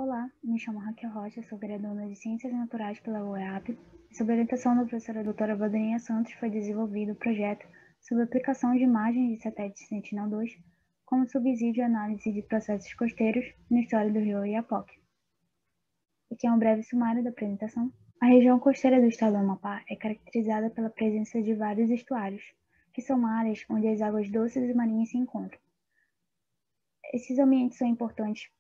Olá, me chamo Raquel Rocha, sou graduanda de Ciências Naturais pela UEAP e sob a orientação da professora doutora Valdirinha Santos foi desenvolvido o projeto sobre a aplicação de imagens de satélite Sentinel-2 como subsídio à análise de processos costeiros na história do rio Oiapoque. Aqui é um breve sumário da apresentação. A região costeira do estado do Amapá é caracterizada pela presença de vários estuários, que são áreas onde as águas doces e marinhas se encontram. Esses ambientes são importantes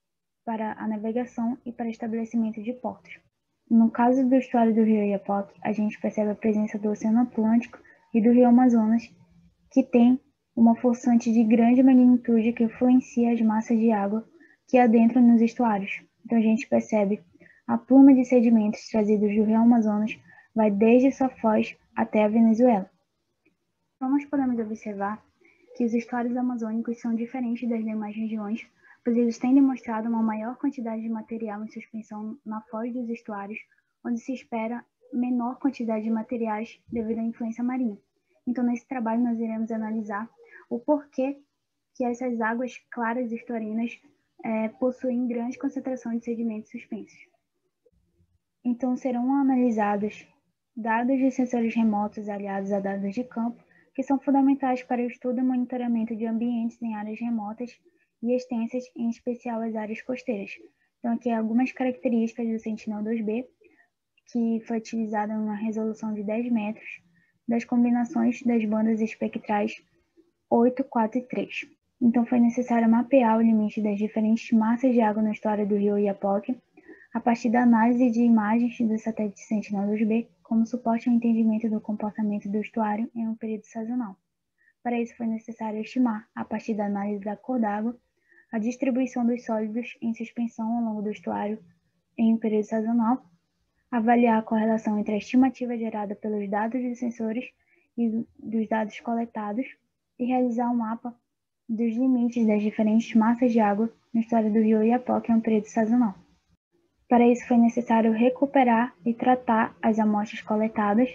para a navegação e para o estabelecimento de portos. No caso do estuário do rio Oiapoque, a gente percebe a presença do Oceano Atlântico e do rio Amazonas, que tem uma forçante de grande magnitude que influencia as massas de água que adentram nos estuários. Então a gente percebe a pluma de sedimentos trazidos do rio Amazonas vai desde sua foz até a Venezuela. Então nós podemos observar que os estuários amazônicos são diferentes das demais regiões, pois eles têm demonstrado uma maior quantidade de material em suspensão na foz dos estuários, onde se espera menor quantidade de materiais devido à influência marinha. Então, nesse trabalho, nós iremos analisar o porquê que essas águas claras estuarinas possuem grande concentração de sedimentos suspensos. Então, serão analisados dados de sensores remotos aliados a dados de campo, que são fundamentais para o estudo e monitoramento de ambientes em áreas remotas e extensas, em especial as áreas costeiras. Então, aqui algumas características do Sentinel-2B, que foi utilizada em uma resolução de 10 metros, das combinações das bandas espectrais 8, 4 e 3. Então, foi necessário mapear o limite das diferentes massas de água na história do rio Oiapoque, a partir da análise de imagens do satélite Sentinel-2B, como suporte ao entendimento do comportamento do estuário em um período sazonal. Para isso, foi necessário estimar, a partir da análise da cor d'água, a distribuição dos sólidos em suspensão ao longo do estuário em um período sazonal, avaliar a correlação entre a estimativa gerada pelos dados dos sensores e dos dados coletados e realizar um mapa dos limites das diferentes massas de água na história do rio Oiapoque em um período sazonal. Para isso, foi necessário recuperar e tratar as amostras coletadas,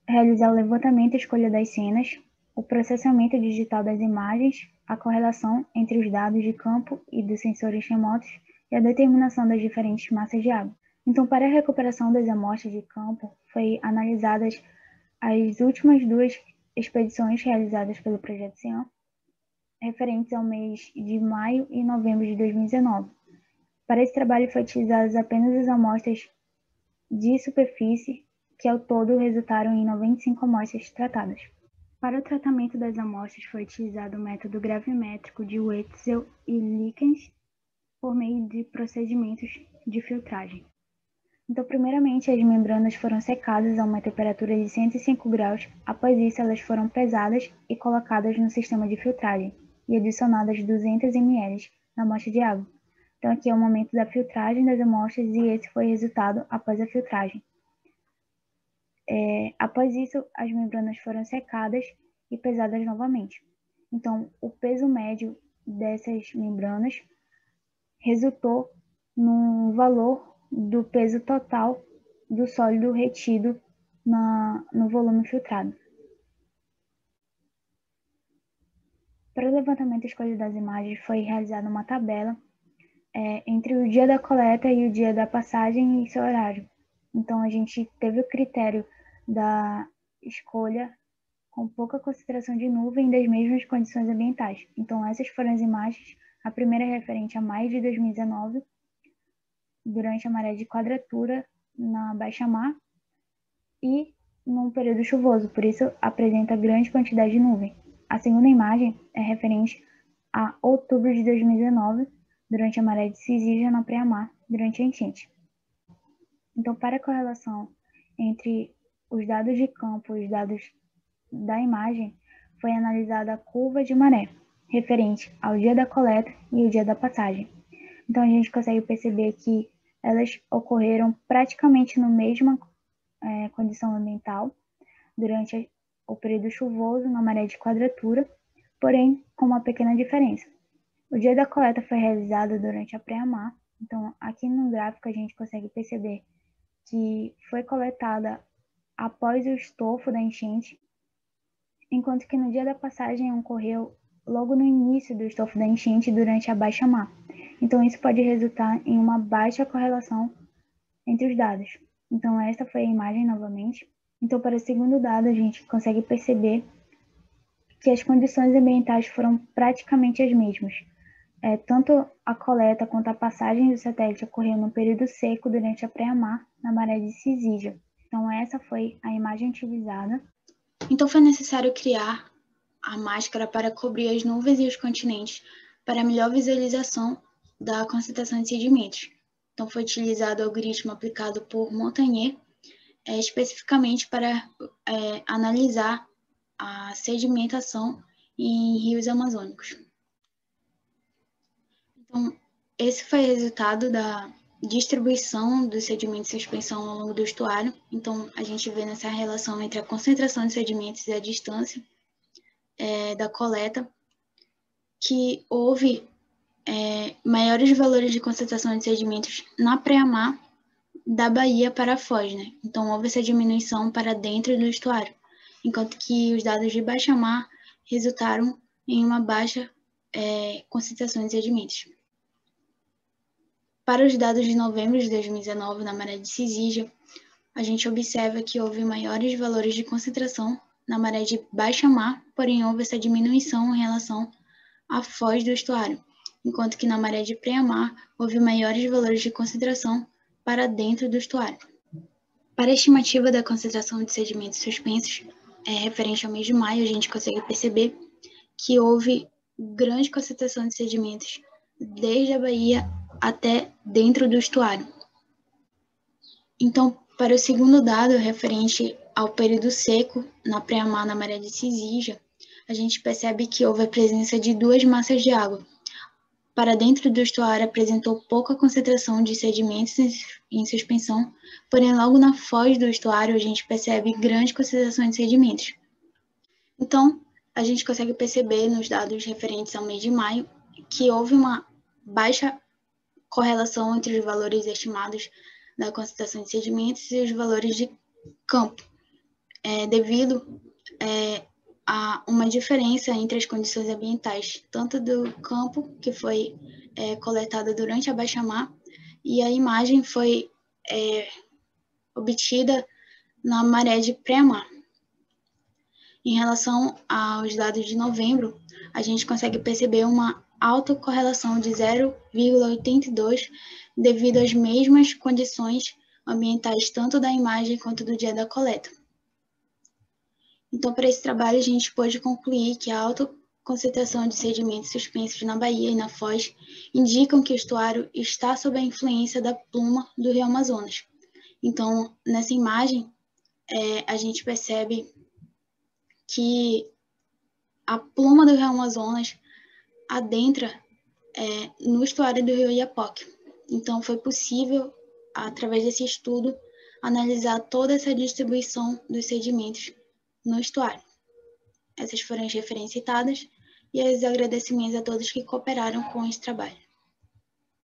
realizar o levantamento e escolha das cenas, o processamento digital das imagens, a correlação entre os dados de campo e dos sensores remotos e a determinação das diferentes massas de água. Então, para a recuperação das amostras de campo, foi analisadas as últimas duas expedições realizadas pelo Projeto CIAN, referentes ao mês de maio e novembro de 2019. Para esse trabalho, foi utilizadas apenas as amostras de superfície, que ao todo resultaram em 95 amostras tratadas. Para o tratamento das amostras, foi utilizado o método gravimétrico de Wetzel e Likens por meio de procedimentos de filtragem. Então, primeiramente, as membranas foram secadas a uma temperatura de 105 graus. Após isso, elas foram pesadas e colocadas no sistema de filtragem e adicionadas 200 ml na amostra de água. Então, aqui é o momento da filtragem das amostras e esse foi o resultado após a filtragem. Após isso, as membranas foram secadas e pesadas novamente. Então, o peso médio dessas membranas resultou no valor do peso total do sólido retido no volume filtrado. Para o levantamento e escolha das imagens, foi realizada uma tabela entre o dia da coleta e o dia da passagem e seu horário. Então, a gente teve o critério da escolha com pouca concentração de nuvem das mesmas condições ambientais. Então, essas foram as imagens. A primeira é referente a maio de 2019, durante a maré de quadratura na baixa mar e num período chuvoso, por isso apresenta grande quantidade de nuvem. A segunda imagem é referente a outubro de 2019, durante a maré de Cisígia na praia-mar, durante a enchente. Então, para a correlação entre os dados de campo e os dados da imagem, foi analisada a curva de maré, referente ao dia da coleta e o dia da passagem. Então, a gente consegue perceber que elas ocorreram praticamente na mesma condição ambiental, durante o período chuvoso, na maré de quadratura, porém com uma pequena diferença. O dia da coleta foi realizado durante a praia-mar, então aqui no gráfico a gente consegue perceber que foi coletada após o estofo da enchente, enquanto que no dia da passagem ocorreu logo no início do estofo da enchente durante a baixa-mar. Então, isso pode resultar em uma baixa correlação entre os dados. Então, esta foi a imagem novamente. Então, para o segundo dado, a gente consegue perceber que as condições ambientais foram praticamente as mesmas. Tanto a coleta quanto a passagem do satélite ocorreu no período seco durante a pré-mar, na maré de Cisídia. Então, essa foi a imagem utilizada. Então, foi necessário criar a máscara para cobrir as nuvens e os continentes, para melhor visualização da concentração de sedimentos. Então, foi utilizado o algoritmo aplicado por Montagnier, especificamente para analisar a sedimentação em rios amazônicos. Então, esse foi o resultado da distribuição dos sedimentos em suspensão ao longo do estuário. Então, a gente vê nessa relação entre a concentração de sedimentos e a distância da coleta, que houve maiores valores de concentração de sedimentos na pré-mar da Bahia para a Foz, né? Então, houve essa diminuição para dentro do estuário, enquanto que os dados de baixa-mar resultaram em uma baixa concentração de sedimentos. Para os dados de novembro de 2019, na maré de Cisídia, a gente observa que houve maiores valores de concentração na maré de baixa-mar, porém houve essa diminuição em relação à foz do estuário, enquanto que na maré de pré-mar houve maiores valores de concentração para dentro do estuário. Para a estimativa da concentração de sedimentos suspensos, referente ao mês de maio, a gente consegue perceber que houve grande concentração de sedimentos desde a Bahia até dentro do estuário. Então, para o segundo dado, referente ao período seco, na pré-mar, na maré de Cisídia, a gente percebe que houve a presença de duas massas de água. Para dentro do estuário apresentou pouca concentração de sedimentos em suspensão, porém logo na foz do estuário a gente percebe grande concentração de sedimentos. Então, a gente consegue perceber nos dados referentes ao mês de maio que houve uma baixa correlação entre os valores estimados da concentração de sedimentos e os valores de campo, devido a uma diferença entre as condições ambientais, tanto do campo, que foi coletada durante a baixa-mar, e a imagem foi obtida na maré de pré-mar. Em relação aos dados de novembro, a gente consegue perceber uma alta correlação de 0,82 devido às mesmas condições ambientais, tanto da imagem quanto do dia da coleta. Então, para esse trabalho, a gente pôde concluir que a alta concentração de sedimentos suspensos na Bahia e na Foz indicam que o estuário está sob a influência da pluma do Rio Amazonas. Então, nessa imagem, a gente percebe que a pluma do Rio Amazonas adentra no estuário do Rio Oiapoque. Então, foi possível, através desse estudo, analisar toda essa distribuição dos sedimentos no estuário. Essas foram as referências citadas e os agradecimentos a todos que cooperaram com esse trabalho.